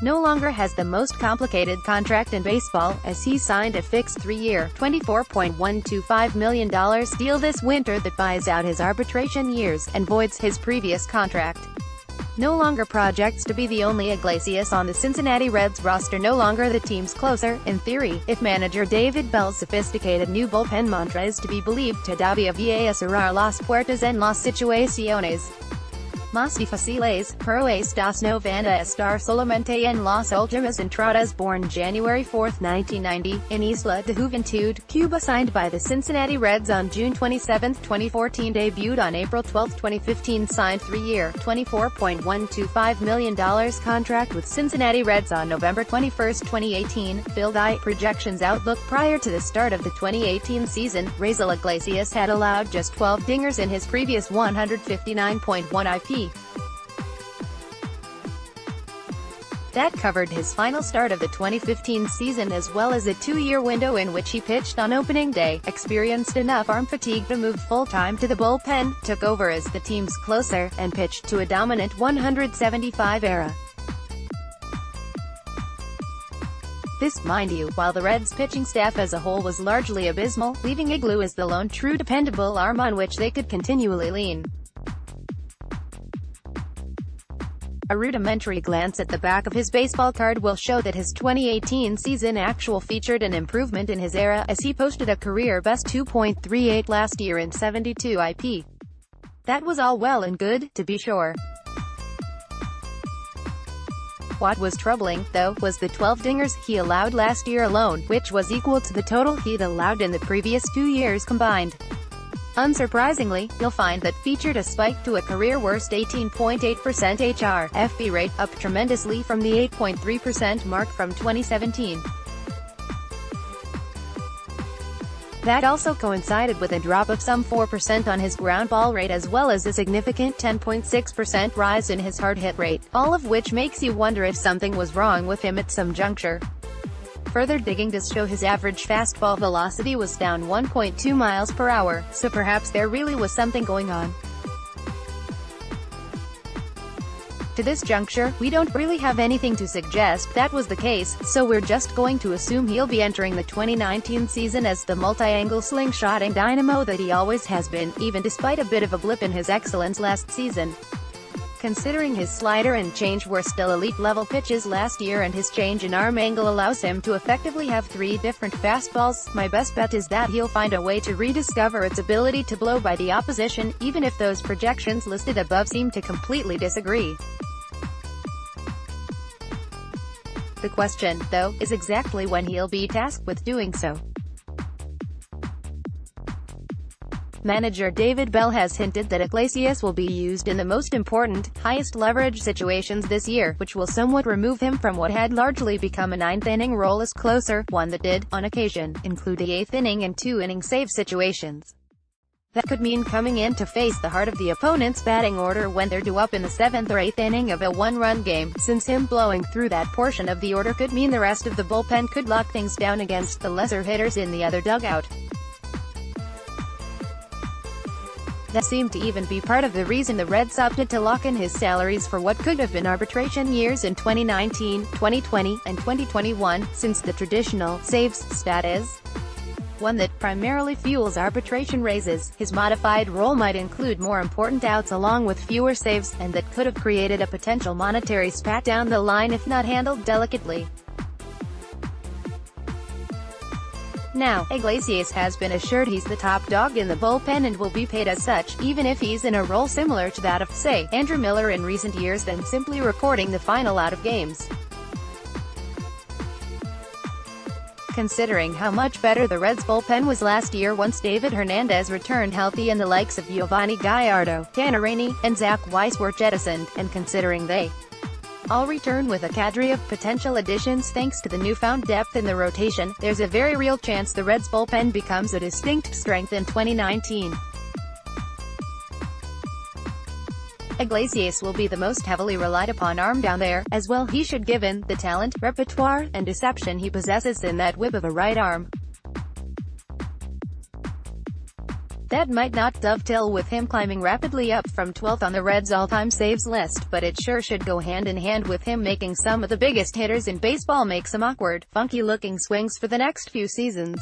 no longer has the most complicated contract in baseball, as he signed a fixed 3-year, $24.125 million deal this winter that buys out his arbitration years, and voids his previous contract. No longer projects to be the only Iglesias on the Cincinnati Reds roster, no longer the team's closer, in theory, if manager David Bell's sophisticated new bullpen mantra is to be believed. Todavia, cerrar, las puertas en las situaciones más difíciles, pero estas no van a estar solamente en las ultimas entradas. Born January 4, 1990, in Isla de Juventud, Cuba, signed by the Cincinnati Reds on June 27, 2014, debuted on April 12, 2015, signed 3-year, $24.125 million contract with Cincinnati Reds on November 21, 2018, filled projections outlook. Prior to the start of the 2018 season, Raisel Iglesias had allowed just 12 dingers in his previous 159.1 IP. That covered his final start of the 2015 season as well as a 2-year window in which he pitched on opening day, experienced enough arm fatigue to move full-time to the bullpen, took over as the team's closer, and pitched to a dominant 175 era. This, mind you, while the Reds' pitching staff as a whole was largely abysmal, leaving Igloo as the lone true dependable arm on which they could continually lean. A rudimentary glance at the back of his baseball card will show that his 2018 season actual featured an improvement in his era, as he posted a career-best 2.38 last year in 72 IP. That was all well and good, to be sure. What was troubling, though, was the 12 dingers he allowed last year alone, which was equal to the total he'd allowed in the previous 2 years combined. Unsurprisingly, you'll find that featured a spike to a career-worst 18.8% HRFB rate, up tremendously from the 8.3% mark from 2017. That also coincided with a drop of some 4% on his ground ball rate as well as a significant 10.6% rise in his hard hit rate, all of which makes you wonder if something was wrong with him at some juncture. Further digging does show his average fastball velocity was down 1.2 miles per hour, so perhaps there really was something going on. To this juncture, we don't really have anything to suggest that was the case, so we're just going to assume he'll be entering the 2019 season as the multi-angle slingshotting dynamo that he always has been, even despite a bit of a blip in his excellence last season. Considering his slider and change were still elite-level pitches last year and his change in arm angle allows him to effectively have 3 different fastballs, my best bet is that he'll find a way to rediscover its ability to blow by the opposition, even if those projections listed above seem to completely disagree. The question, though, is exactly when he'll be tasked with doing so. Manager David Bell has hinted that Iglesias will be used in the most important, highest leverage situations this year, which will somewhat remove him from what had largely become a 9th-inning role as closer, one that did, on occasion, include the 8th inning and 2-inning save situations. That could mean coming in to face the heart of the opponent's batting order when they're due up in the 7th or 8th inning of a 1-run game, since him blowing through that portion of the order could mean the rest of the bullpen could lock things down against the lesser hitters in the other dugout. That seemed to even be part of the reason the Reds opted to lock in his salaries for what could have been arbitration years in 2019, 2020, and 2021, since the traditional saves stat is one that primarily fuels arbitration raises. His modified role might include more important outs along with fewer saves, and that could have created a potential monetary spat down the line if not handled delicately. Now, Iglesias has been assured he's the top dog in the bullpen and will be paid as such, even if he's in a role similar to that of, say, Andrew Miller in recent years than simply recording the final out of games. Considering how much better the Reds' bullpen was last year once David Hernandez returned healthy and the likes of Giovanni Gallardo, Tanner Rainey, and Zach Weiss were jettisoned, and considering they all return with a cadre of potential additions thanks to the newfound depth in the rotation, there's a very real chance the Reds' bullpen becomes a distinct strength in 2019. Iglesias will be the most heavily relied upon arm down there, as well he should given the talent, repertoire, and deception he possesses in that whip of a right arm. That might not dovetail with him climbing rapidly up from 12th on the Reds' all-time saves list, but it sure should go hand in hand with him making some of the biggest hitters in baseball make some awkward, funky-looking swings for the next few seasons.